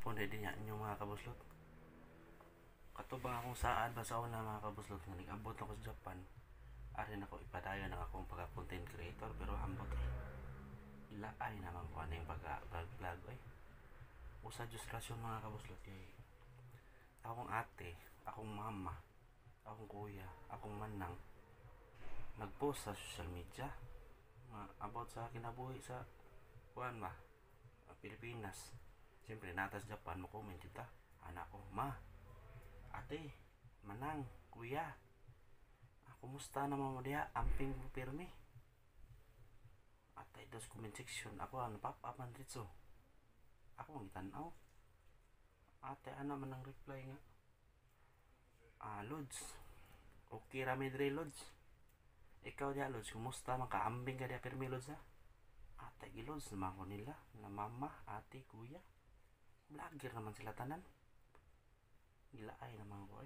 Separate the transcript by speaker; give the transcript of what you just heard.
Speaker 1: hapon din niya inyo mga kabuslot. Katubang akong saan ba sa una mga kabuslot nga nag-abot ako sa Japan. Arin ako ipadayon ng akong pagka-content creator pero ambot ilaay naman ko ano yung pagka-vlog usa Diyos rasyon mga kabuslot kay akong ate, akong mama, akong kuya, akong manang nag-post sa social media about sa kinabuhi sa kuan ba Pilipinas. Siyempre natas Japan mo comment kita anak ko, ma, ate, manang, kuya, kumusta naman mo diha amping pirmi atay dos comment section ako ano pop up man dito ako ang itanaw ate ana man ang reply nga Lods okay rami dre Lods ikaw diha Lods kumusta man kaambing ka diha pirmi Lods ha ate gilods naman ko nila na mama ate kuya vlogger naman sila tanan gilaay naman ko